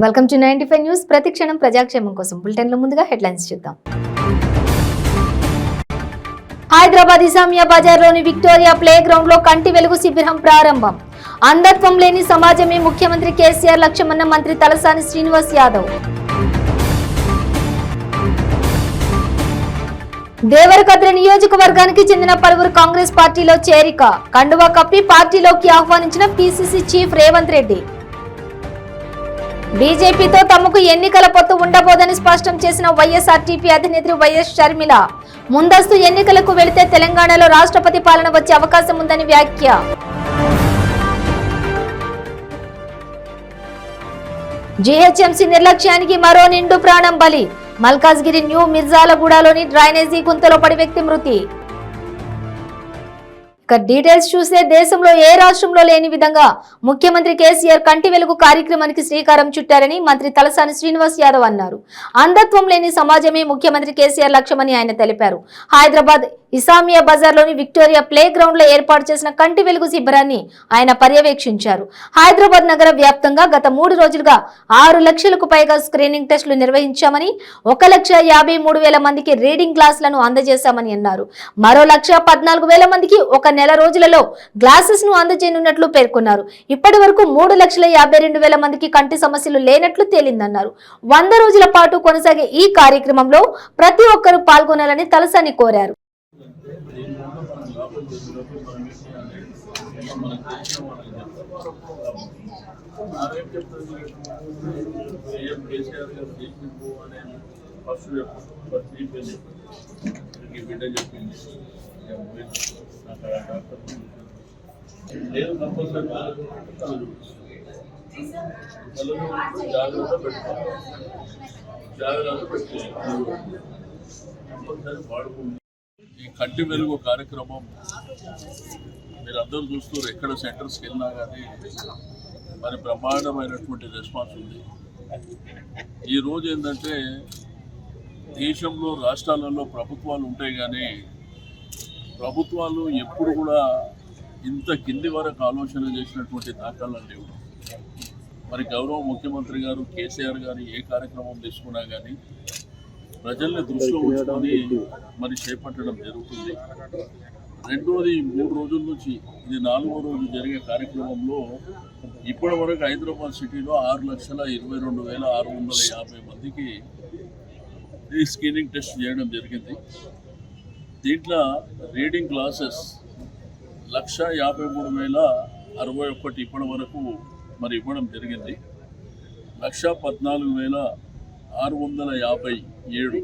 Welcome to 95 news. ప్రతిక్షణం ప్రజాక్షేమం కోసం bulletin లో ముందుగా హెడ్లైన్స్ చూద్దాం. హైదరాబాద్ ఇసామియా బజార్లోని విక్టోరియా ప్లే గ్రౌండ్ లో కంటి వెలుగు శిబిరం ప్రారంభం. అంధత్వం లేని సమాజమే ముఖ్యమంత్రి కేసీఆర్ లక్ష్యమన్న మంత్రి తలసాని శ్రీనివాస్ యాదవ్. దేవరకద్ర నియోజకవర్గానికి చెందిన పలువురు కాంగ్రెస్ పార్టీలో చేరిక. కండువా కప్పి పార్టీలోకి ఆహ్వానించిన పిసిసి చీఫ్ రేవంత్ రెడ్డి. బీజేపీతో తమకు ఎన్నికల పొత్తు ఉండబోదని స్పష్టం చేసిన వైఎస్ఆర్టీపీ అధినేత్రి వైఎస్ షర్మిల. ముందస్తు ఎన్నికలకు వెళితే తెలంగాణలో రాష్ట్రపతి పాలన వచ్చే అవకాశం ఉందని వ్యాఖ్య. జీహెచ్ఎంసీ నిర్లక్ష్యానికి మరో నిండు ప్రాణం బలి. మల్కాజ్గిరి న్యూ మిర్జాలగూడలోని డ్రైనేజీ గుంతలో పడి వ్యక్తి మృతి. డీటెయిల్స్ చూస్తే దేశంలో ఏ రాష్ట్రంలో లేని విధంగా ముఖ్యమంత్రి కేసీఆర్ కంటి వెలుగు కార్యక్రమానికి శ్రీకారం చుట్టారని మంత్రి తలసాని శ్రీనివాస్ యాదవ్ అన్నారు. అంధత్వం లేని సమాజమే ముఖ్యమంత్రి కేసీఆర్ లక్ష్యమని ఆయన తెలిపారు. హైదరాబాద్ ఇసామియా బజార్లోని విక్టోరియా ప్లే గ్రౌండ్ లో ఏర్పాటు చేసిన కంటి వెలుగు శిబిరాన్ని ఆయన పర్యవేక్షించారు. హైదరాబాద్ నగర వ్యాప్తంగా గత 3 రోజులుగా 6 లక్షలకు పైగా స్క్రీనింగ్ టెస్టులు నిర్వహించామని 1,53,000 మందికి రీడింగ్ గ్లాసులను అందజేశామని అన్నారు. మరో 1,14,000 మందికి ఒక నెల రోజులలో గ్లాసెస్ ను అందజేయనున్నట్లు పేర్కొన్నారు. ఇప్పటి వరకు 3,52,000 మందికి కంటి సమస్యలు లేనట్లు తేలిందన్నారు. 100 రోజుల పాటు కొనసాగే ఈ కార్యక్రమంలో ప్రతి ఒక్కరూ పాల్గొనాలని తలసాని కోరారు. ఈ కంటి వెలుగు కార్యక్రమం మీరందరూ చూస్తూ ఎక్కడ సెంటర్స్కి వెళ్ళినా కానీ మరి బ్రహ్మాండమైనటువంటి రెస్పాన్స్ ఉంది. ఈరోజు ఏంటంటే దేశంలో రాష్ట్రాలలో ప్రభుత్వాలు ఉంటాయి కానీ ప్రభుత్వాలు ఎప్పుడు కూడా ఇంత కింది వరకు ఆలోచన చేసినటువంటి దాఖలాలు లేవు. మరి గౌరవ ముఖ్యమంత్రి గారు కేసీఆర్ గారు ఏ కార్యక్రమం తీసుకున్నా కానీ ప్రజల్ని దృష్టిలో ఉంచుకొని మరి చేపట్టడం జరుగుతుంది. రెండోది 3 రోజుల నుంచి ఇది 4వ రోజు జరిగే కార్యక్రమంలో ఇప్పటి వరకు హైదరాబాద్ సిటీలో 6,22,650 మందికి ఈ స్క్రీనింగ్ టెస్ట్ చేయడం జరిగింది. దీంట్లో రీడింగ్ క్లాసెస్ 1,53,061 ఇప్పటి వరకు మరి ఇవ్వడం జరిగింది. 1,14,657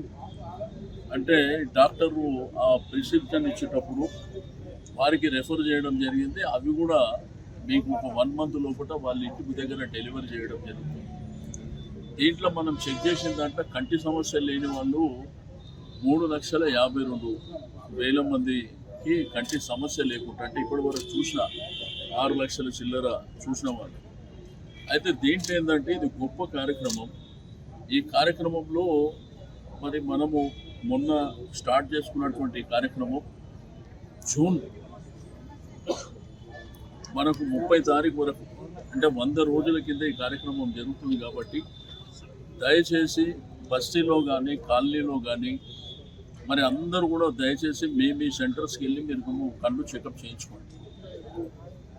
అంటే డాక్టరు ఆ ప్రిస్క్రిప్షన్ ఇచ్చేటప్పుడు వారికి రెఫర్ చేయడం జరిగింది. అవి కూడా మీకు ఒక 1 మంత్ లోపల వాళ్ళ ఇంటి దగ్గర డెలివరీ చేయడం జరుగుతుంది. దీంట్లో మనం చెక్ చేసిన దాంట్లో కంటి సమస్యలు లేని వాళ్ళు 3,52,000 మందికి కంటి సమస్య లేకుండా అంటే ఇప్పటి వరకు చూసిన 6 లక్షల చిల్లర చూసిన వాళ్ళు. అయితే దీంట్లో ఏంటంటే ఇది గొప్ప కార్యక్రమం. ఈ కార్యక్రమంలో మరి మనము మొన్న స్టార్ట్ చేసుకున్నటువంటి కార్యక్రమం జూన్ మనకు 30 తారీఖు వరకు అంటే 100 రోజుల కింద ఈ కార్యక్రమం జరుగుతుంది. కాబట్టి దయచేసి బస్తీలో కానీ కాలనీలో కానీ మరి అందరూ కూడా దయచేసి మీ సెంటర్స్కి వెళ్ళి మీరు కళ్ళు చెకప్ చేయించుకోండి.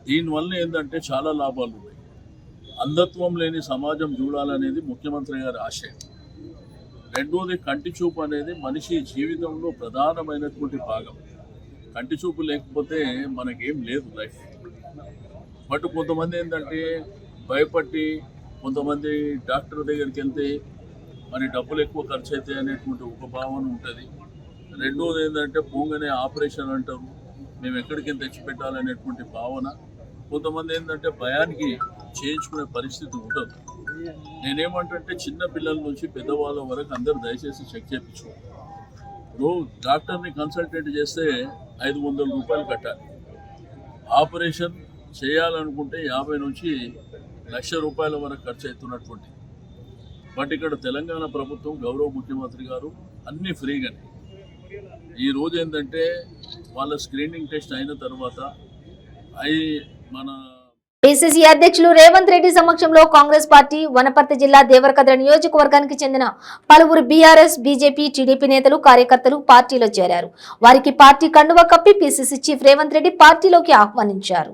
దీనివల్ల ఏంటంటే చాలా లాభాలు ఉన్నాయి. అంధత్వం లేని సమాజం చూడాలనేది ముఖ్యమంత్రి గారి ఆశయం. రెండోది కంటి చూపు అనేది మనిషి జీవితంలో ప్రధానమైనటువంటి భాగం. కంటి చూపు లేకపోతే మనకేం లేదు లైఫ్. బట్ కొంతమంది ఏంటంటే భయపడి కొంతమంది డాక్టర్ దగ్గరికి వెళ్తే మరి డబ్బులు ఎక్కువ ఖర్చు అవుతాయి అనేటువంటి ఒక భావన ఉంటుంది. రెండోది ఏంటంటే పోగానే ఆపరేషన్ అంటారు, మేము ఎక్కడికి తెచ్చిపెట్టాలనేటువంటి భావన. కొంతమంది ఏంటంటే భయానికి చేయించుకునే పరిస్థితి ఉంటుంది. నేనేమంటే చిన్న పిల్లల నుంచి పెద్దవాళ్ళ వరకు అందరూ దయచేసి చెక్ చేయించుకోండి. నువ్వు డాక్టర్ని కన్సల్టెంట్ చేస్తే 500 రూపాయలు కట్టాలి. ఆపరేషన్ చేయాలనుకుంటే 50 నుంచి 1,00,000 రూపాయల వరకు ఖర్చు అవుతున్నటువంటి. బట్ ఇక్కడ తెలంగాణ ప్రభుత్వం గౌరవ ముఖ్యమంత్రి గారు అన్నీ ఫ్రీగానే. ఈరోజు ఏంటంటే వాళ్ళ స్క్రీనింగ్ టెస్ట్ అయిన తర్వాత మన పిసిసి అధ్యక్షులు రేవంత్ రెడ్డి సమక్షంలో కాంగ్రెస్ పార్టీ వనపర్తి జిల్లా దేవరకద్ర నియోజకవర్గానికి చెందిన పలువురు బీఆర్ఎస్, బీజేపీ, టీడీపీ నేతలు, కార్యకర్తలు పార్టీలో చేరారు. వారికి పార్టీ కండువా కప్పి పిసిసి చీఫ్ రేవంత్ రెడ్డి పార్టీలోకి ఆహ్వానించారు.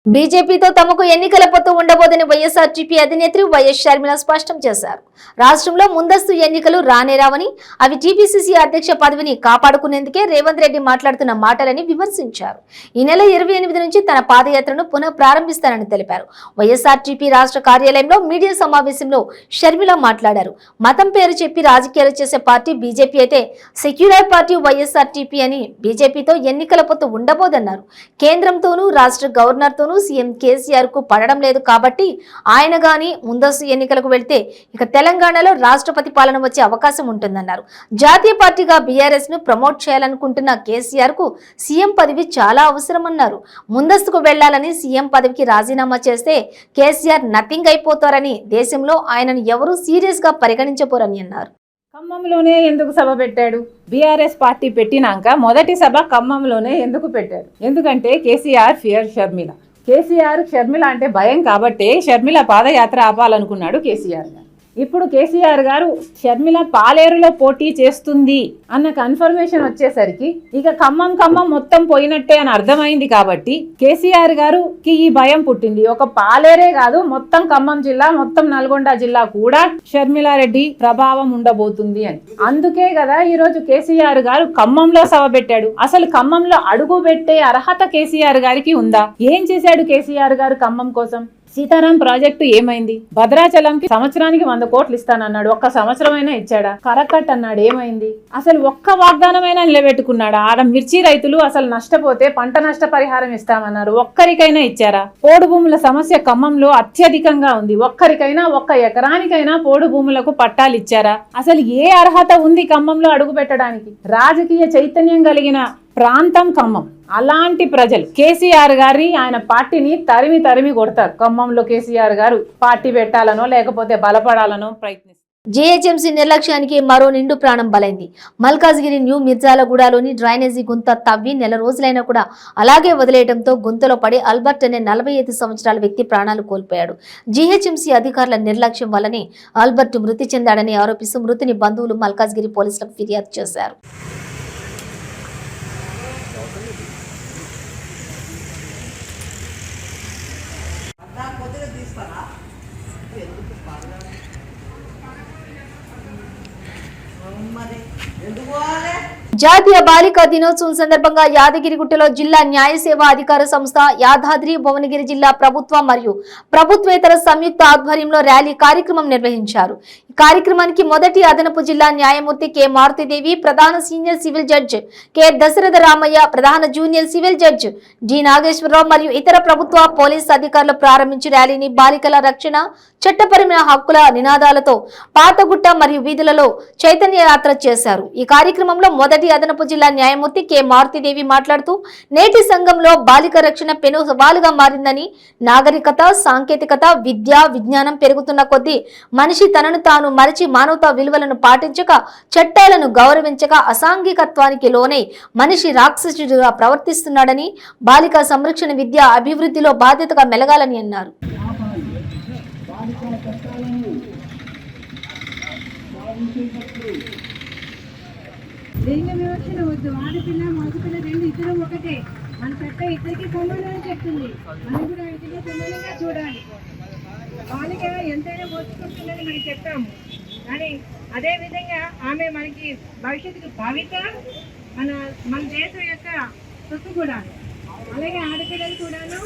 బీజేపీతో తమకు ఎన్నికల పొత్తు ఉండబోదని వైఎస్ఆర్టీపీ అధినేత్రి వైఎస్ షర్మిల స్పష్టం చేశారు. రాష్ట్రంలో ముందస్తు ఎన్నికలు రానేరావని, అవి టీపీసీసీ అధ్యక్ష పదవిని కాపాడుకునేందుకే రేవంత్ రెడ్డి మాట్లాడుతున్న మాటలని విమర్శించారు. ఈ నెల 28 నుంచి తన పాదయాత్రను పునః ప్రారంభిస్తారని తెలిపారు. వైఎస్ఆర్టీపీ రాష్ట్ర కార్యాలయంలో మీడియా సమావేశంలో షర్మిల మాట్లాడారు. మతం పేరు చెప్పి రాజకీయాలు చేసే పార్టీ బీజేపీ అయితే సెక్యులర్ పార్టీ వైఎస్ఆర్టీపీ అని బీజేపీతో ఎన్నికల పొత్తు ఉండబోదన్నారు. కేంద్రంతోనూ రాష్ట్ర గవర్నర్తోనూ సీఎం కేసీఆర్ కు పడడం లేదు కాబట్టి ఆయన గాని ముందస్తు ఎన్నికలకు వెళ్తే ఇక తెలంగాణలో రాష్ట్రపతి పాలన వచ్చే అవకాశం ఉంటుందన్నారు. జాతీయ పార్టీగా బీఆర్ఎస్ ను ప్రమోట్ చేయాలనుకుంటున్న కేసీఆర్ కు సీఎం పదవి చాలా అవసరమన్నారు. ముందస్తుకు వెళ్లాలని సీఎం పదవికి రాజీనామా చేస్తే కేసీఆర్ నథింగ్ అయిపోతారని, దేశంలో ఆయనను ఎవరూ సీరియస్ గా పరిగణించబోరని అన్నారు. ఖమ్మంలోనే ఎందుకు సభ పెట్టాడు? బీఆర్ఎస్ పార్టీ పెట్టినాక మొదటి సభ ఖమ్మంలోనే ఎందుకు పెట్టాడు? ఎందుకంటే కేసీఆర్ ఫియర్ షర్మిల. కేసీఆర్ షర్మిల అంటే భయం కాబట్టి షర్మిల పాదయాత్ర ఆపాలనుకున్నాడు కేసీఆర్ గారు. ఇప్పుడు కేసీఆర్ గారు షర్మిల పాలేరులో పోటీ చేస్తుంది అన్న కన్ఫర్మేషన్ వచ్చేసరికి ఇక ఖమ్మం మొత్తం పోయినట్టే అని అర్థమైంది కాబట్టి కేసీఆర్ గారుకి ఈ భయం పుట్టింది. ఒక పాలేరే కాదు, మొత్తం ఖమ్మం జిల్లా, మొత్తం నల్గొండ జిల్లా కూడా షర్మిలారెడ్డి ప్రభావం ఉండబోతుంది అని. అందుకే కదా ఈరోజు కేసీఆర్ గారు ఖమ్మంలో సభ పెట్టాడు. అసలు ఖమ్మంలో అడుగు పెట్టే అర్హత కేసీఆర్ గారికి ఉందా? ఏం చేశాడు కేసీఆర్ గారు ఖమ్మం కోసం? సీతారాం ప్రాజెక్టు ఏమైంది? భద్రాచలంకి సంవత్సరానికి 100 కోట్లు ఇస్తానన్నాడు, ఒక్క సంవత్సరమైనా ఇచ్చాడా? కరకట్ అన్నాడు, ఏమైంది? అసలు ఒక్క వాగ్దానమైనా నిలబెట్టుకున్నాడా? ఆడ మిర్చి రైతులు అసలు నష్టపోతే పంట నష్ట పరిహారం ఇస్తామన్నారు, ఒక్కరికైనా ఇచ్చారా? పోడు భూముల సమస్య ఖమ్మంలో అత్యధికంగా ఉంది, ఒక్కరికైనా, ఒక్క ఎకరానికైనా పోడు భూములకు పట్టాలు ఇచ్చారా? అసలు ఏ అర్హత ఉంది ఖమ్మంలో అడుగు పెట్టడానికి? రాజకీయ చైతన్యం కలిగిన ప్రాంతం ఖమ్మం. అలాంటి ప్రజలు కేసీఆర్ గారి ఆయన పార్టీని తరిమి కొడతారు. ఖమ్మంలో కేసీఆర్ గారు పార్టీ పెట్టాలనో లేకపోతే బలపడాలనో ప్రయత్నిస్తారు. జీహెచ్ఎంసీ నిర్లక్ష్యానికి మరో నిండు ప్రాణం బలైంది. మల్కాజ్గిరి న్యూ మిర్జాలగూడలోని డ్రైనేజీ గుంత తవ్వి నెల రోజులైనా కూడా అలాగే వదిలేయడంతో గుంతలో పడి అల్బర్ట్ అనే 45 సంవత్సరాల వ్యక్తి ప్రాణాలు కోల్పోయాడు. జీహెచ్ఎంసీ అధికారుల నిర్లక్ష్యం వల్లనే అల్బర్ట్ మృతి చెందాడని ఆరోపిస్తూ మృతిని బంధువులు మల్కాజ్గిరి పోలీసులకు ఫిర్యాదు చేశారు. జాతీయ బాలికా దినోత్సవం సందర్భంగా యాదగిరిగుట్టలో జిల్లా న్యాయ సేవా అధికార సంస్థ, యాదాద్రి భువనగిరి జిల్లా ప్రభుత్వ మరియు ప్రభుత్వేతర సంయుక్త ఆధ్వర్యంలో ర్యాలీ కార్యక్రమం నిర్వహించారు. ఈ కార్యక్రమానికి మొదటి అదనపు జిల్లా న్యాయమూర్తి కె మారుతిదేవి, ప్రధాన senior civil judge K Dasaratha Ramaiah, ప్రధాన junior civil judge D Nageswararao మరియు ఇతర ప్రభుత్వ పోలీస్ అధికారులు ప్రారంభించి ర్యాలీని బాలికల రక్షణ, చట్టపరమైన హక్కుల నినాదాలతో పాతగుట్ట మరియు వీధులలో చైతన్య యాత్ర చేశారు. ఈ కార్యక్రమంలో మొదటి అదనపు జిల్లా న్యాయమూర్తి కె మారుతిదేవి మాట్లాడుతూ నేటి సంఘంలో బాలిక రక్షణ పెను సవాలుగా మారిందని, నాగరికత, సాంకేతికత, విద్య, విజ్ఞానం పెరుగుతున్న కొద్దీ మనిషి తనను తాను మరిచి మానవతా విలువలను పాటించక, చట్టాలను గౌరవించక అసాంఘికత్వానికి లోనై మనిషి రాక్షసుడిగా ప్రవర్తిస్తున్నాడని, బాలికా సంరక్షణ, విద్య అభివృద్ధిలో బాధ్యతగా మెలగాలని అన్నారు. లింగ వివక్షణ వద్దు. ఆడపిల్ల మగపిల్ల రెండు ఇద్దరు ఒకటే. మన చట్టం ఇద్దరికి సమానం చెప్తుంది. మనం కూడా ఇద్దరు సమానంగా చూడాలి. బాలిక ఎంతైనా మోసుకుంటుందని మనం చెప్పాము, కానీ అదే విధంగా ఆమె మనకి భవిష్యత్తుకు భవిత, మన దేశం యొక్క సొత్తు కూడా. అలాగే ఆడపిల్లలు కూడాను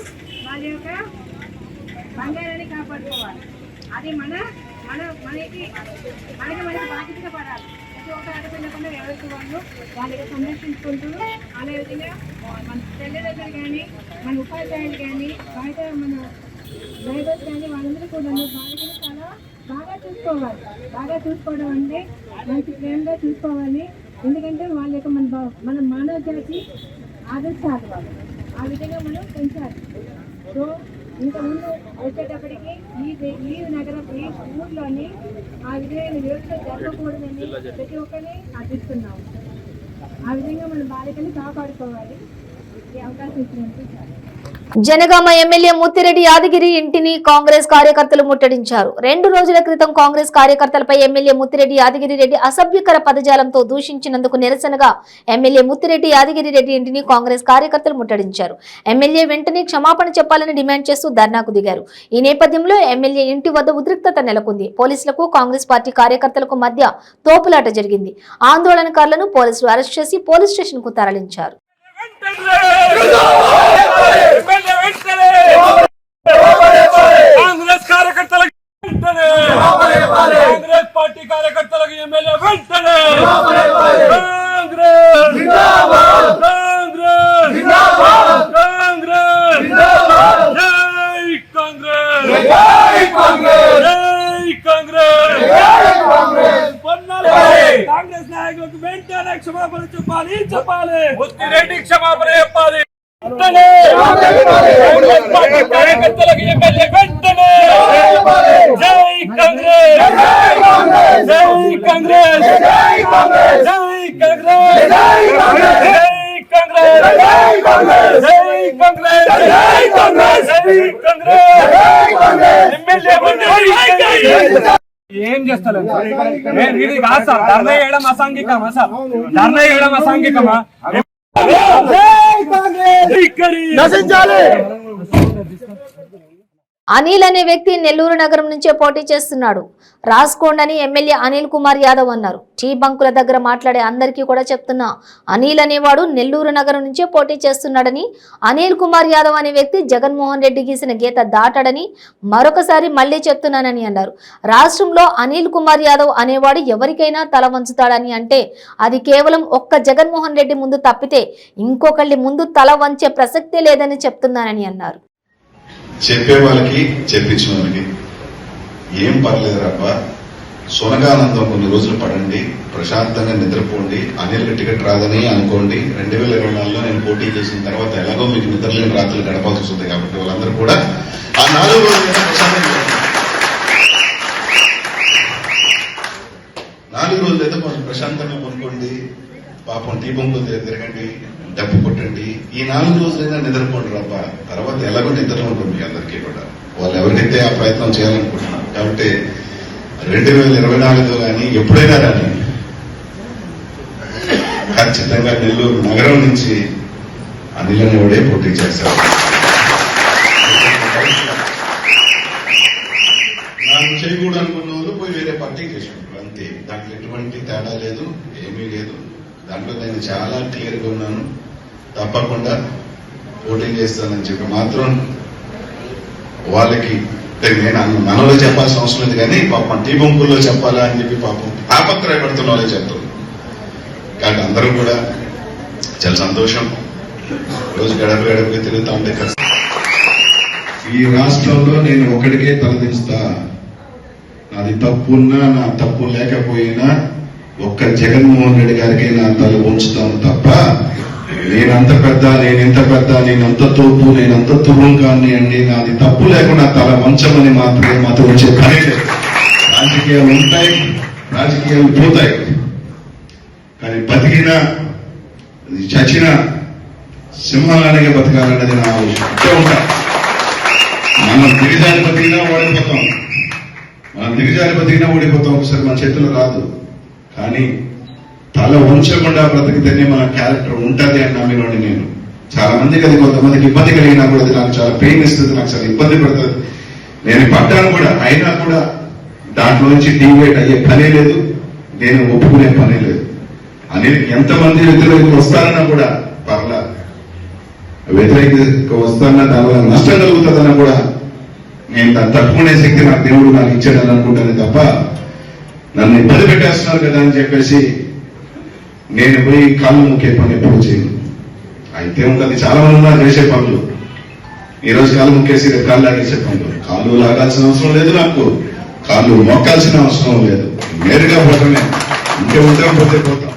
వాళ్ళ యొక్క బంగారాన్ని కాపాడుకోవాలి. అది మనకి బాధ్యతగా పడాలి. ఒక ఆడపిల్లకుండా ఎవరికి వాళ్ళకి సంరక్షించుకుంటూ, అదేవిధంగా మన తల్లిదండ్రులు కానీ, మన ఉపాధ్యాయులు కానీ, బయట మన డ్రైవర్స్ కానీ వాళ్ళందరూ కూడా బాలికలు చాలా బాగా చూసుకోవాలి. బాగా చూసుకోవడం అంటే మంచి ప్రేమగా చూసుకోవాలి. ఎందుకంటే వాళ్ళ యొక్క మన మానవ జాతి ఆదర్శాలు వాళ్ళు ఆ విధంగా మనం పెంచాలి. సో ఇంకా ముందు వచ్చేటప్పటికి ఈ నగరం ఈ ఊర్లోని ఆ విధమైన వ్యవస్థ జరగకూడదని ప్రతి ఒక్కరిని ఆశిస్తున్నాము. ఆ విధంగా మన బాలికని కాపాడుకోవాలి. ఈ అవకాశం ఇచ్చినందుకు చాలా. జనగామ ఎమ్మెల్యే ముత్తిరెడ్డి యాదగిరి ఇంటిని కాంగ్రెస్ కార్యకర్తలు ముట్టడించారు. 2 రోజుల క్రితం కాంగ్రెస్ కార్యకర్తలపై ఎమ్మెల్యే ముత్తిరెడ్డి యాదగిరి రెడ్డి అసభ్యకర పదజాలంతో దూషించినందుకు నిరసనగా ఎమ్మెల్యే ముత్తిరెడ్డి యాదగిరి రెడ్డి ఇంటిని కాంగ్రెస్ కార్యకర్తలు ముట్టడించారు. ఎమ్మెల్యే వెంటనే క్షమాపణ చెప్పాలని డిమాండ్ చేస్తూ ధర్నాకు దిగారు. ఈ నేపథ్యంలో ఎమ్మెల్యే ఇంటి వద్ద ఉద్రిక్తత నెలకొంది. పోలీసులకు కాంగ్రెస్ పార్టీ కార్యకర్తలకు మధ్య తోపులాట జరిగింది. ఆందోళనకారులను పోలీసులు అరెస్ట్ చేసి పోలీస్ స్టేషన్ కు తరలించారు. కాంగ్రెస్ కార్యకర్తలకు కాంగ్రెస్ పార్టీ కార్యకర్తలకు ఎమ్మెల్యే వెంటనే కాంగ్రెస్ కాంగ్రెస్ కాంగ్రెస్ జై కాంగ్రెస్ జై కాంగ్రెస్ కాంగ్రెస్ నాయకులకు వెంటనే క్షమాపణ చెప్పాలి ముత్తిరెడ్డి క్షమాపణ చెప్పాలి. కార్యకర్తలకు ఎమ్మెల్యే వెంటనే జై కాంగ్రెస్ జై కాంగ్రెస్ జై కాంగ్రెస్ జై కాంగ్రెస్ జై కాంగ్రెస్ జై కాంగ్రెస్ జై కాంగ్రెస్ జై కాంగ్రెస్ జై కాంగ్రెస్ ఎమ్మెల్యే వెంటనే ఏం చేస్తలేదు. ఇది కాదు సార్, ధర్నా చేయడం అసాంఘికమా సార్? ధర్నా చేయడం అసాంఘికమా? అనిల్ అనే వ్యక్తి నెల్లూరు నగరం నుంచే పోటీ చేస్తున్నాడు. రాసుకోండని ఎమ్మెల్యే అనిల్ కుమార్ యాదవ్ అన్నారు. టీ బంకుల దగ్గర మాట్లాడే అందరికీ కూడా చెప్తున్నా, అనిల్ అనేవాడు నెల్లూరు నగరం నుంచే పోటీ చేస్తున్నాడని, అనిల్ కుమార్ యాదవ్ అనే వ్యక్తి జగన్మోహన్ రెడ్డి గీసిన గీత దాటాడని మరొకసారి మళ్లీ చెప్తున్నానని అన్నారు. రాష్ట్రంలో అనిల్ కుమార్ యాదవ్ అనేవాడు ఎవరికైనా తల వంచుతాడని అంటే అది కేవలం ఒక్క జగన్మోహన్ రెడ్డి ముందు తప్పితే ఇంకొకళ్ళి ముందు తల వంచే ప్రసక్తే లేదని చెప్తున్నానని అన్నారు. చెప్పే వాళ్ళకి చెప్పించిన వాళ్ళకి ఏం పర్లేదు రబ్బా, సొనగానందం కొన్ని రోజులు పడండి, ప్రశాంతంగా నిద్రపోండి. అనిల్ టికెట్ రాదని అనుకోండి. 2024లో నేను పోటీ చేసిన తర్వాత ఎలాగో మీకు నిద్రలేని రాత్రులు గడపాల్సి వస్తుంది కాబట్టి వాళ్ళందరూ కూడా ఆ 4 రోజులు 4 రోజులు అయితే కొంచెం ప్రశాంతంగా కొనుక్కోండి. పాపం టీ బొంగులు తిరగండి, డబ్బు కొట్టండి. ఈ 4 రోజులైనా నిద్రపోండి రబ్బా. తర్వాత ఎలాగో నిద్ర ఉంటుంది మీ అందరికీ కూడా. వాళ్ళు ఎవరికైతే ఆ ప్రయత్నం చేయాలనుకుంటున్నారు కాబట్టి 2024లో కానీ ఎప్పుడైనా కానీ ఖచ్చితంగా నెల్లూరు నగరం నుంచి అనిల్ అనేవాడే పోటీ చేస్తారు. నాకు చేయకూడదు అనుకున్న వాళ్ళు పోయి వేరే పార్టీకి చేసినప్పుడు అంతే. దాంట్లో ఎటువంటి తేడా లేదు, ఏమీ లేదు. దాంట్లో నేను చాలా క్లియర్గా ఉన్నాను. తప్పకుండా పోటీ చేస్తానని చెప్పి మాత్రం వాళ్ళకి నేను మనలో చెప్పాల్సిన అవసరం లేదు, కానీ పాపం టీ బొంకుల్లో చెప్పాలా అని చెప్పి పాపం తాపత్రయపడుతున్న వాళ్ళే చెప్తారు. కాబట్టి అందరూ కూడా చాలా సంతోషం. రోజు గడపకి తిరుగుతూ ఉంటే ఈ రాష్ట్రంలో నేను ఒకటికే తలదించుతా. నాది తప్పున్నా నా తప్పు లేకపోయినా ఒక్క జగన్మోహన్ రెడ్డి గారికి నా తల ఉంచుతాను తప్ప నేనంత పెద్ద, నేనెంత పెద్ద, నేనంత తోపు, నేనంత తురుంకాన్ని అండి, నాది తప్పు లేకుండా తల వంచమని మాత్రమే మాతో వచ్చే పని లేదు. రాజకీయాలు ఉంటాయి, రాజకీయాలు పోతాయి, కానీ బతికినా చచ్చినా సింహాలనే బతకాలన్నది నా ఆలోచన. మనం దిగజారి బతికినా ఓడిపోతాం, ఒకసారి మన చేతిలో రాదు. కానీ తల ఉంచకుండా బ్రతికితేనే మన క్యారెక్టర్ ఉంటుంది అని నమ్మినోడి నేను. చాలా మందికి అది కొంతమందికి ఇబ్బంది కలిగినా కూడా అది నాకు చాలా పెయిన్ ఇస్తుంది, నాకు చాలా ఇబ్బంది పడుతుంది. నేను పడ్డాను కూడా, అయినా కూడా దాంట్లో నుంచి డివేట్ అయ్యే పనే లేదు, నేను ఒప్పుకునే పనే లేదు. అనేది ఎంతమంది వ్యతిరేకులు వస్తారన్నా కూడా పర్లా, వ్యతిరేక వస్తారన్నా దానివల్ల నష్టం కలుగుతుందన్నా కూడా నేను దాన్ని తట్టుకునే శక్తి నాకు దేవుడు నాకు ఇచ్చాడని అనుకుంటాను తప్ప నన్ను ఇబ్బంది పెట్టేస్తున్నారు కదా అని చెప్పేసి నేను పోయి కాళ్ళు ముక్కే పని ఎప్పుడు చేయను. అయితే ఉంటుంది, చాలా మంది ఉన్నారు చేసే పనులు. ఈరోజు కాళ్ళు ముక్కేసి రేపు కాళ్ళు లాగేసే పనులు. కాళ్ళు లాగాల్సిన అవసరం లేదు, నాకు కాళ్ళు మొక్కాల్సిన అవసరం లేదు. నేరుగా పోవటమే. ఇంకే ఉంటే పోతే పోతాం.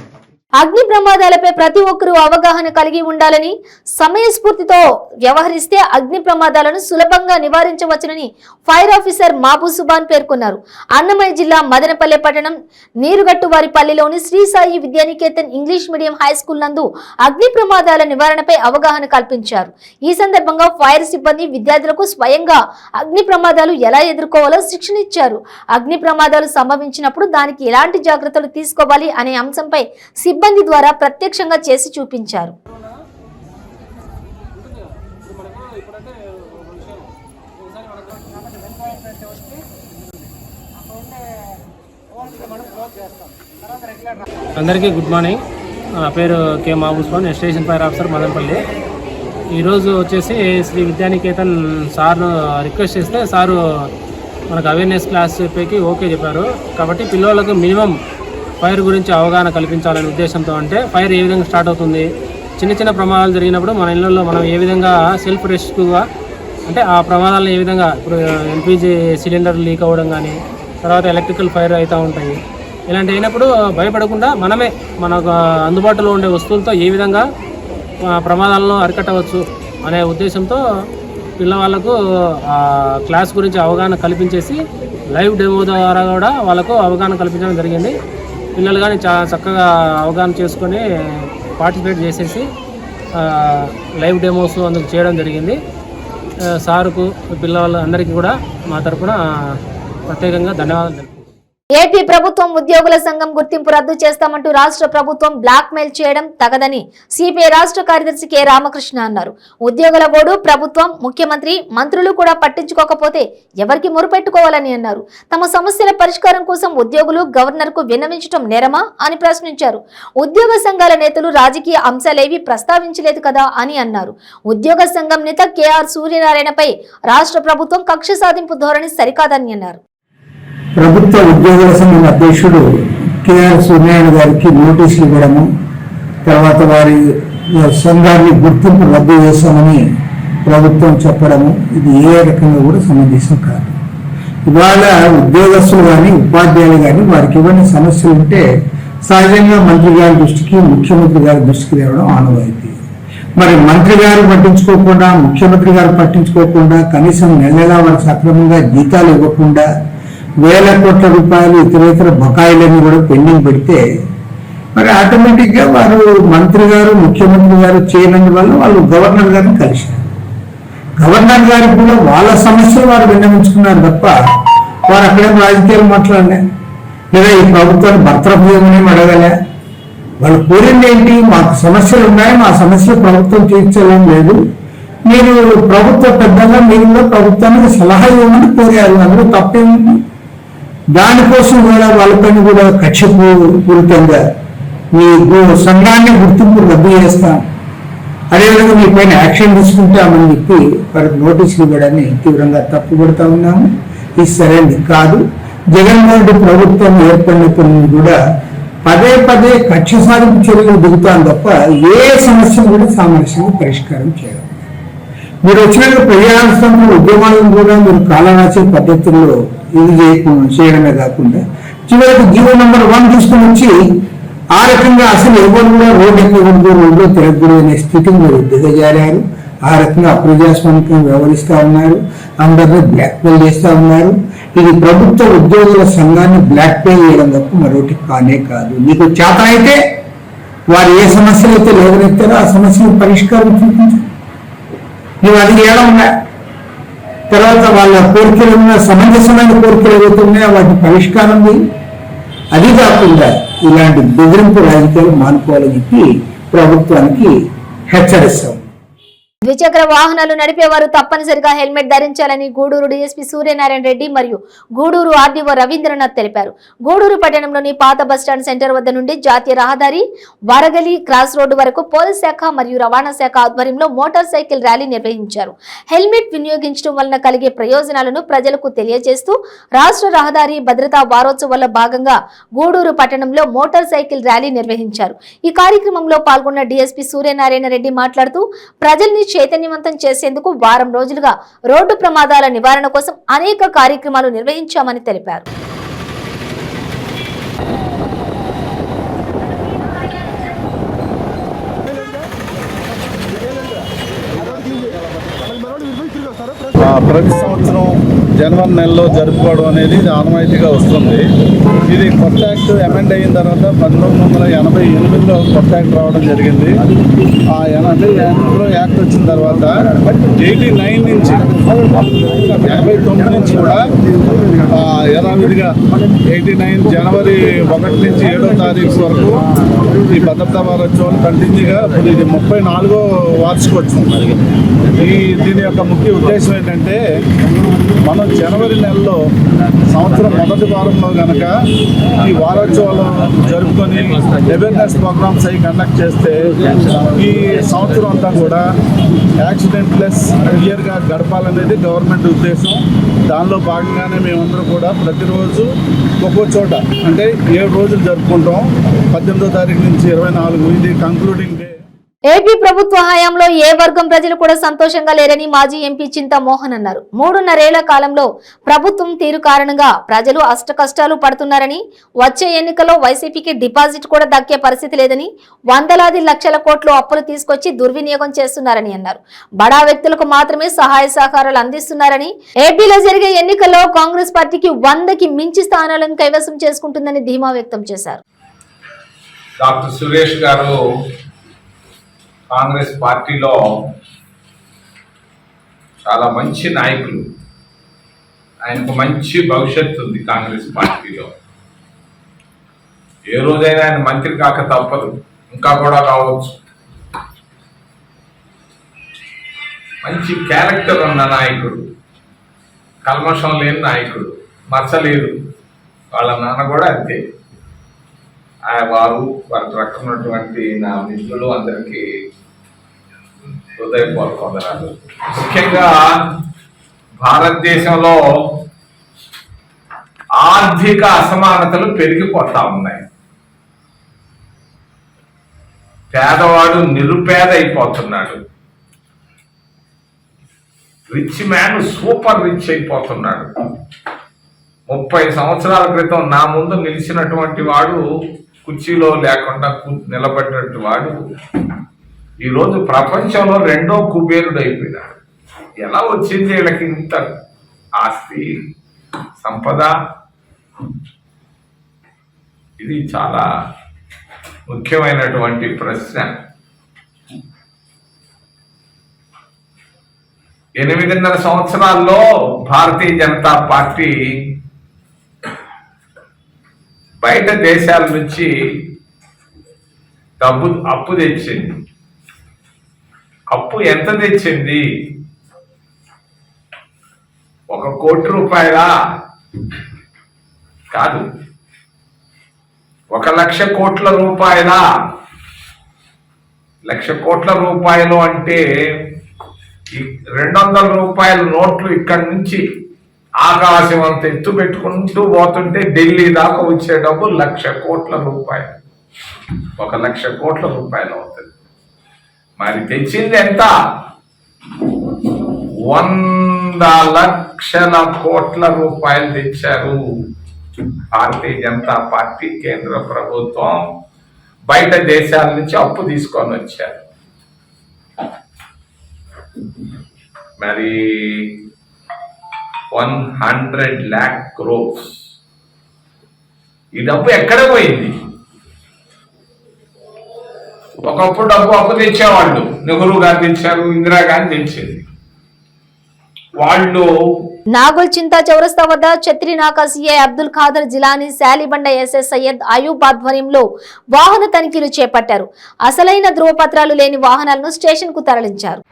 అగ్ని ప్రమాదాలపై ప్రతి ఒక్కరూ అవగాహన కలిగి ఉండాలని, సమయస్ఫూర్తితో వ్యవహరిస్తే అగ్ని ప్రమాదాలను సులభంగా నివారించవచ్చునని ఫైర్ ఆఫీసర్ మాబు సుబాన్ పేర్కొన్నారు. అన్నమయ్య జిల్లా మదనపల్లె పట్టణం నీరుగట్టువారిపల్లిలోని Sri Sai Vidyaniketan English medium high school నందు అగ్ని ప్రమాదాల నివారణపై అవగాహన కల్పించారు. ఈ సందర్భంగా ఫైర్ సిబ్బంది విద్యార్థులకు స్వయంగా అగ్ని ప్రమాదాలు ఎలా ఎదుర్కోవాలో శిక్షణ ఇచ్చారు. అగ్ని ప్రమాదాలు సంభవించినప్పుడు దానికి ఎలాంటి జాగ్రత్తలు తీసుకోవాలి అనే అంశంపై సిబ్బంది ద్వారా ప్రత్యక్షంగా చేసి చూపించారు. అందరికీ గుడ్ మార్నింగ్. నా పేరు కే మాబూస్వాన్, స్టేషన్ ఫైర్ ఆఫీసర్ మదనపల్లి. ఈరోజు వచ్చేసి శ్రీ విద్యానికేతన్ సార్ను రిక్వెస్ట్ చేస్తే సారు మనకు అవేర్నెస్ క్లాస్ చెప్పేకి ఓకే చెప్పారు. కాబట్టి పిల్లలకు మినిమం ఫైర్ గురించి అవగాహన కల్పించాలనే ఉద్దేశంతో, అంటే ఫైర్ ఏ విధంగా స్టార్ట్ అవుతుంది, చిన్న చిన్న ప్రమాదాలు జరిగినప్పుడు మన ఇళ్ళల్లో మనం ఏ విధంగా సెల్ఫ్ రెస్క్యూగా, అంటే ఆ ప్రమాదాలను ఏ విధంగా, ఇప్పుడు ఎల్పిజి సిలిండర్ లీక్ అవ్వడం కానీ, తర్వాత ఎలక్ట్రికల్ ఫైర్ అవుతూ ఉంటాయి. ఇలాంటి అయినప్పుడు భయపడకుండా మనమే మనకు అందుబాటులో ఉండే వస్తువులతో ఏ విధంగా ప్రమాదాలను అరికట్టవచ్చు అనే ఉద్దేశంతో పిల్లవాళ్ళకు క్లాస్ గురించి అవగాహన కల్పించేసి లైవ్ డెమో ద్వారా కూడా వాళ్ళకు అవగాహన కల్పించడం జరిగింది. పిల్లలు కానీ చాలా చక్కగా అవగాహన చేసుకొని పార్టిసిపేట్ చేసేసి లైవ్ డెమోస్ అందుకు చేయడం జరిగింది. సారుకు పిల్లవాళ్ళ అందరికీ కూడా మా తరఫున ప్రత్యేకంగా ధన్యవాదాలు తెలుపుతున్నాను. ఏపీ ప్రభుత్వం ఉద్యోగుల సంఘం గుర్తింపు రద్దు చేస్తామంటూ రాష్ట్ర ప్రభుత్వం బ్లాక్ మెయిల్ చేయడం తగదని సిపిఐ రాష్ట్ర కార్యదర్శి కె రామకృష్ణ అన్నారు. ఉద్యోగుల బోర్డు, ప్రభుత్వం, ముఖ్యమంత్రి, మంత్రులు కూడా పట్టించుకోకపోతే ఎవరికి మొరుపెట్టుకోవాలని అన్నారు. తమ సమస్యల పరిష్కారం కోసం ఉద్యోగులు గవర్నర్ కు విన్నవించడం నేరమా అని ప్రశ్నించారు. ఉద్యోగ సంఘాల నేతలు రాజకీయ అంశాలేవి ప్రస్తావించలేదు కదా అని అన్నారు. ఉద్యోగ సంఘం నేత కెఆర్ సూర్యనారాయణపై రాష్ట్ర ప్రభుత్వం కక్ష సాధింపు ధోరణి సరికాదని అన్నారు. ప్రభుత్వ ఉద్యోగుల సంఘం అధ్యక్షుడు కెఆర్ సూర్యనారాయణ గారికి నోటీసులు ఇవ్వడము, తర్వాత వారి సంఘాన్ని గుర్తింపు రద్దు చేస్తామని ప్రభుత్వం చెప్పడము, ఇది ఏ రకంగా కూడా సమంజసం కాదు. ఇవాళ ఉద్యోగస్తులు కానీ ఉపాధ్యాయులు కానీ వారికి ఇవన్నీ సమస్యలు ఉంటే సహజంగా మంత్రి గారి దృష్టికి, ముఖ్యమంత్రి గారి దృష్టికి తేవడం ఆనవాయితీ. మరి మంత్రి గారు పట్టించుకోకుండా, ముఖ్యమంత్రి గారు పట్టించుకోకుండా, కనీసం నెల వారికి సక్రమంగా జీతాలు ఇవ్వకుండా వేల కోట్ల రూపాయలు ఇతర బకాయిలన్నీ కూడా పెండింగ్ పెడితే మరి ఆటోమేటిక్గా వారు మంత్రి గారు, ముఖ్యమంత్రి గారు చేయనందువల్ల వాళ్ళు గవర్నర్ గారిని కలిశారు. గవర్నర్ గారికి కూడా వాళ్ళ సమస్యలు వారు విన్నవించుకున్నారు తప్ప వారు అక్కడేం రాజకీయాలు మాట్లాడలే, లేదా ఈ ప్రభుత్వాన్ని బర్తరఫ్ చేయమని అడగలే. వాళ్ళు కోరింది ఏంటి? మాకు సమస్యలు ఉన్నాయి, మా సమస్యలు ప్రభుత్వం తీర్చడం లేదు, మీరు ప్రభుత్వ పెద్దగా మీరు కూడా ప్రభుత్వానికి సలహా ఇవ్వమని కోరారు. అందులో తప్పేమిటి? దానికోసం కూడా వాళ్ళపైన కూడా కక్షపూరితంగా మీ సంఘాన్ని గుర్తింపు రద్దు చేస్తాం, అదేవిధంగా మీ పైన యాక్షన్ తీసుకుంటామని చెప్పి వారికి నోటీసులు ఇవ్వడాన్ని తీవ్రంగా తప్పుపడుతూ ఉన్నాము. ఇది సరైనది కాదు. జగన్మోహన్ రెడ్డి ప్రభుత్వం ఏర్పడినప్పటి నుండి కూడా పదే పదే కక్ష సాధింపు చర్యలు దిగుతాను తప్ప ఏ సమస్యను కూడా సామరస్యంగా పరిష్కారం చేయాలి. మీరు వచ్చినాక ప్రజాస్వామ్య ఉద్యమాలను కూడా మీరు కాలరాసే పద్ధతుల్లో ఇది చేయడమే కాకుండా చివరికి జీవో నెంబర్ 1 తీసుకుని వచ్చి ఆ రకంగా అసలు ఎవరు కూడా రోడ్డు ఎక్కకూడదు, రోడ్లో తిరగకూడదు అనే స్థితికి మీరు దిగజారారు. ఆ రకంగా అప్రజాస్వామికంగా వ్యవహరిస్తూ ఉన్నారు, అందరినీ బ్లాక్మెయిల్ చేస్తూ ఉన్నారు. ఇది ప్రభుత్వ ఉద్యోగుల సంఘాన్ని బ్లాక్మెయిల్ చేయడం తప్ప మరొకటి కానే కాదు. మీకు చేత అయితే వారు ఏ సమస్యలు అయితే లేవనెత్తారో ఆ సమస్యను పరిష్కారం చూపించారు. నువ్వు అది చేయడం ఉన్నా, తర్వాత వాళ్ళ కోరికలు ఉన్న సమంజసమైన కోరికలు ఏవైతున్నాయో వాటి పరిష్కారం అది కాకుండా ఇలాంటి బెదిరింపు రాజకీయాలు మానుకోవాలని చెప్పి ప్రభుత్వానికి హెచ్చరిస్తాం. ద్విచక్ర వాహనాలు నడిపేవారు తప్పనిసరిగా హెల్మెట్ ధరించాలని గూడూరు డీఎస్పీ సూర్యనారాయణ రెడ్డి మరియు గూడూరు ఆర్డీఓ రవీంద్రనాథ్ తెలిపారు. గూడూరు పట్టణంలోని పాత బస్టాండ్ సెంటర్ వద్ద నుండి జాతీయ రహదారి వరగలి క్రాస్ రోడ్డు వరకు పోలీస్ శాఖ మరియు రవాణా శాఖ ఆధ్వర్యంలో మోటార్ సైకిల్ ర్యాలీ నిర్వహించారు. హెల్మెట్ వినియోగించడం వలన కలిగే ప్రయోజనాలను ప్రజలకు తెలియజేస్తూ రాష్ట్ర రహదారి భద్రతా వారోత్సవాల్లో భాగంగా గూడూరు పట్టణంలో మోటార్ సైకిల్ ర్యాలీ నిర్వహించారు. ఈ కార్యక్రమంలో పాల్గొన్న డీఎస్పీ సూర్యనారాయణ రెడ్డి మాట్లాడుతూ ప్రజల్ని చైతన్యవంతం చేసేందుకు వారం రోజులుగా రోడ్డు ప్రమాదాల నివారణ కోసం అనేక కార్యక్రమాలు నిర్వహించామని తెలిపారు. ప్రతి సంవత్సరం జనవరి నెలలో జరుపుకోవడం అనేది ఇది ఆనవాయితీగా వస్తుంది. ఇది కొత్త యాక్ట్ అమెండ్ అయిన తర్వాత 1988లో కొత్త యాక్ట్ రావడం జరిగింది. ఆ 88లో యాక్ట్ వచ్చిన తర్వాత 89 నుంచి 89 నుంచి కూడా యథావిధిగా 89 జనవరి 1 నుంచి 7వ తారీఖు వరకు ఈ భద్రతా వారోత్సవాలు కంటిన్యూగా ఇది 34వ వార్షికోత్సవం. దీని యొక్క ముఖ్య ఉద్దేశం ఏంటంటే మనం జనవరి నెలలో సంవత్సరం మొదటి వారంలో కనుక ఈ వారోత్సవాలు జరుపుకొని అవేర్నెస్ ప్రోగ్రామ్స్ అవి కండక్ట్ చేస్తే ఈ సంవత్సరం అంతా కూడా యాక్సిడెంట్ లెస్ ఇయర్గా గడపాలనేది గవర్నమెంట్ ఉద్దేశం. దానిలో భాగంగానే మేమందరం కూడా ప్రతిరోజు ఒక్కో చోట అంటే 7 రోజులు జరుపుకుంటాం. 18వ తారీఖు నుంచి 24 ఇది కంక్లూడింగ్ డే. ఏపీ ప్రభుత్వ హయాంలో ఏ వర్గం ప్రజలు కూడా సంతోషంగా లేరని మాజీ ఎంపీ చింతా మోహన్ అన్నారు. 3.5 ఏళ్ల కాలంలో ప్రభుత్వం తీరు కారణంగా ప్రజలు అష్టకష్టాలు పడుతున్నారని, వచ్చే ఎన్నికల్లో వైసీపీకి డిపాజిట్ కూడా దక్కే పరిస్థితి లేదని, వందలాది లక్షల కోట్లు అప్పులు తీసుకొచ్చి దుర్వినియోగం చేస్తున్నారని అన్నారు. బడా వ్యక్తులకు మాత్రమే సహాయ సహకారాలు అందిస్తున్నారని, ఏపీలో జరిగే ఎన్నికల్లో కాంగ్రెస్ పార్టీకి 100కి మించి స్థానాలను కైవసం చేసుకుంటుందని ధీమా వ్యక్తం చేశారు. డాక్టర్ సురేష్ గారు కాంగ్రెస్ పార్టీలో చాలా మంచి నాయకులు. ఆయనకు మంచి భవిష్యత్తు ఉంది కాంగ్రెస్ పార్టీలో. ఏ రోజైనా ఆయన మంత్రి కాక తప్పదు, ఇంకా కూడా కావచ్చు. మంచి క్యారెక్టర్ ఉన్న నాయకుడు, కల్మషం లేని నాయకుడు, మచ్చలేదు. వాళ్ళ నాన్న కూడా అంతే. వారు రకమైనటువంటి నా మిత్రులు అందరికీ హృదయపూర్వక వందనాలు. ముఖ్యంగా భారతదేశంలో ఆర్థిక అసమానతలు పెరిగిపోతా ఉన్నాయి. పేదవాడు నిరుపేద అయిపోతున్నాడు. రిచ్ మ్యాన్ సూపర్ రిచ్ అయిపోతున్నాడు. 30 సంవత్సరాల క్రితం నా ముందు నిలిచినటువంటి వాడు కుర్చీలో లేకుండా నిలబడినటువంటి వాడు ఈరోజు ప్రపంచంలో 2వ కుబేరుడు అయిపోయినాడు. ఎలా వచ్చింది వీళ్ళకి ఇంత ఆస్తి సంపద? ఇది చాలా ముఖ్యమైనటువంటి ప్రశ్న. 8.5 సంవత్సరాల్లో భారతీయ జనతా పార్టీ బయట దేశాల నుంచి అప్పు తెచ్చింది. అప్పు ఎంత తెచ్చింది? 1 కోటి రూపాయలా? కాదు. 1 లక్ష కోట్ల రూపాయలా? 1 లక్ష కోట్ల రూపాయలు అంటే 200 రూపాయల నోట్లు ఇక్కడి నుంచి ఆకాశం అంత ఎత్తు పెట్టుకుంటూ పోతుంటే ఢిల్లీ దాకా వచ్చే డబ్బు 1 లక్ష కోట్ల రూపాయలు. 1 లక్ష కోట్ల రూపాయలు అవుతుంది. మరి తెచ్చింది ఎంత? 100 లక్షల కోట్ల రూపాయలు తెచ్చారు భారతీయ జనతా పార్టీ కేంద్ర ప్రభుత్వం. బయట దేశాల నుంచి అప్పు తీసుకొని వచ్చారు. మరి 100 lakh crores. ఈ డబ్బు ఎక్కడ పోయింది? ఒకప్పుడు డబ్బు అప్పు తెచ్చేవాళ్ళు. నెహ్రూ గారు తెచ్చారు, ఇందిరాగాంధీ తెచ్చింది. వాళ్ళు నాగోల్ చింతా చౌరస్తా వద్ద ఛత్రినాకా సీఐ అబ్దుల్ ఖాదర్ జిలానీ, శాలిబండ ఎస్ఎస్ సయ్యద్ అయూబ్ ఆధ్వర్యంలో వాహన తనిఖీలు చేపట్టారు. అసలైన ధృవపత్రాలు లేని వాహనాలను స్టేషన్ కు తరలించారు.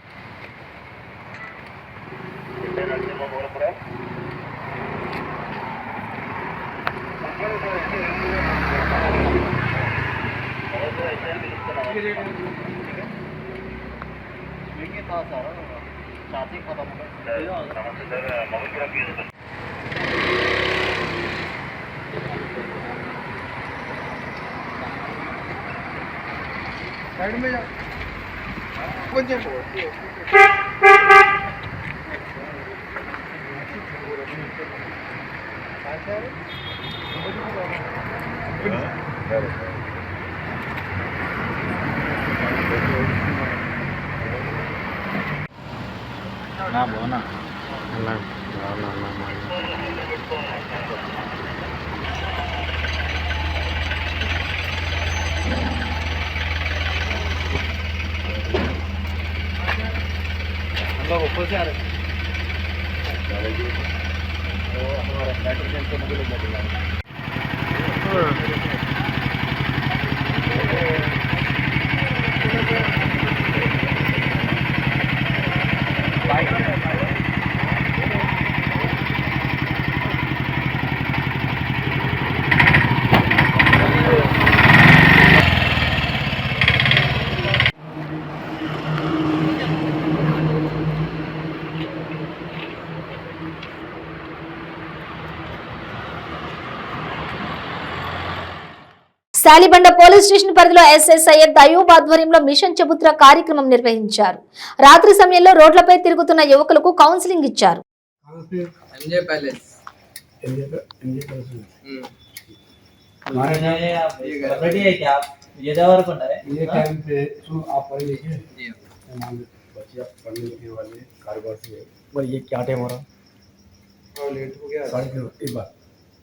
శాలిబండ పోలీస్ స్టేషన్ పరిధిలో ఎస్ఐ సయ్యద్ అయూబ్ ఆధ్వర్యంలో మిషన్ చబుత్ర కార్యక్రమం నిర్వహించారు. రాత్రి సమయంలో రోడ్లపై తిరుగుతున్న యువకులకు కౌన్సిలింగ్ ఇచ్చారు.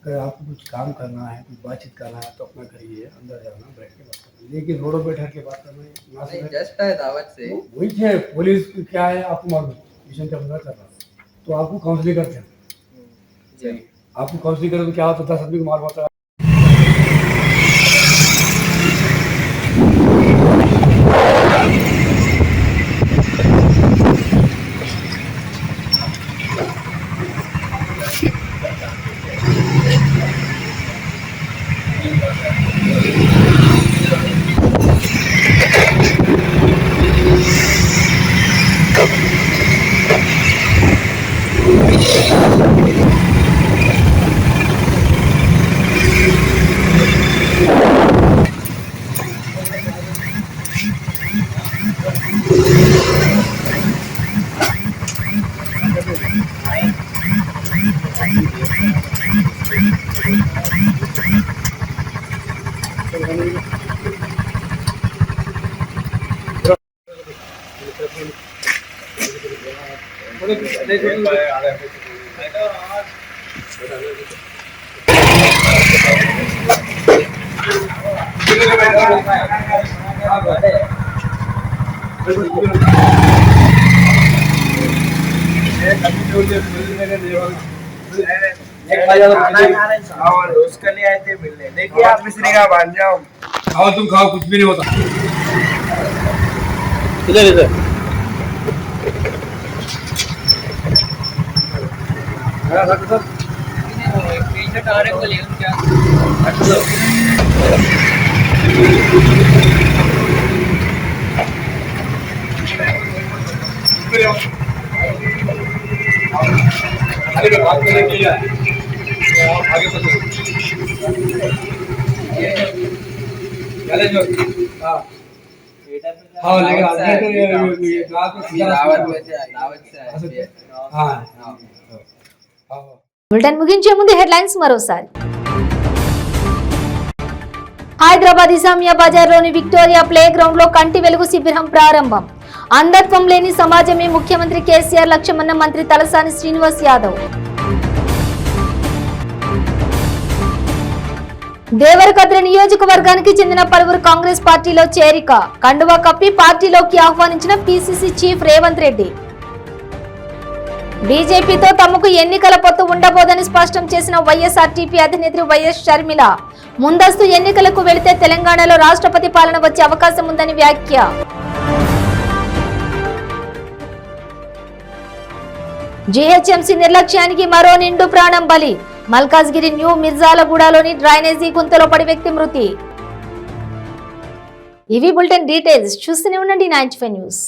अगर आपको कुछ काम करना है, कुछ बातचीत करना है तो अपना करिए, अंदर जाना, बैठ के बात करना, लेकिन रोडों पे ठहर के बात करना जस्ट है दावत से वही है। पुलिस क्या है आपको मालूम, मिशन का पता कर रहा तो आपको काउंसलिंग करते हैं जी। आपको काउंसलिंग करें तो क्या होता है, सभी को मालूम होता है। और उसके लिए आए थे मिलने। देखिए आप मिस्त्री का बन जाओ, खाओ तुम खाओ, कुछ भी नहीं होता। इधर इधर बात करने के लिए आगे बढ़ो। हाँ लेकिन బులెటిన్ ముగించే ముందు హెడ్లైన్స్ మరోసారి. హైదరాబాద్ ఇసామియా బజార్లోని విక్టోరియా ప్లే గ్రౌండ్ లో కంటి వెలుగు శిబిరం ప్రారంభం. అంధత్వం లేని సమాజమే ముఖ్యమంత్రి కేసీఆర్ లక్ష్యమన్న మంత్రి తలసాని శ్రీనివాస్ యాదవ్. దేవరకద్ర నియోజకవర్గానికి చెందిన పలువురు కాంగ్రెస్ పార్టీలో చేరిక. కండువా కప్పి పార్టీలోకి ఆహ్వానించిన పిసిసి చీఫ్ రేవంత్ రెడ్డి. బీజేపీతో తమకు ఎన్నికల పొత్తు ఉండబోదని స్పష్టం చేసిన వైఎస్ఆర్టీపీ అధినేత్రి వైఎస్ షర్మిల. ముందస్తు ఎన్నికలకు వెళితే తెలంగాణలో రాష్ట్రపతి పాలన వచ్చే అవకాశం ఉందని వ్యాఖ్య. జీహెచ్ఎంసీ నిర్లక్ష్యానికి మరో నిండు ప్రాణం బలి. మల్కాజ్గిరి న్యూ మిర్జాలగూడలోని డ్రైనేజీ గుంతలో పడి వ్యక్తి మృతి. ఇవి బులెటిన్ డీటెయిల్స్. చూస్తూనే ఉండండి 95 న్యూస్.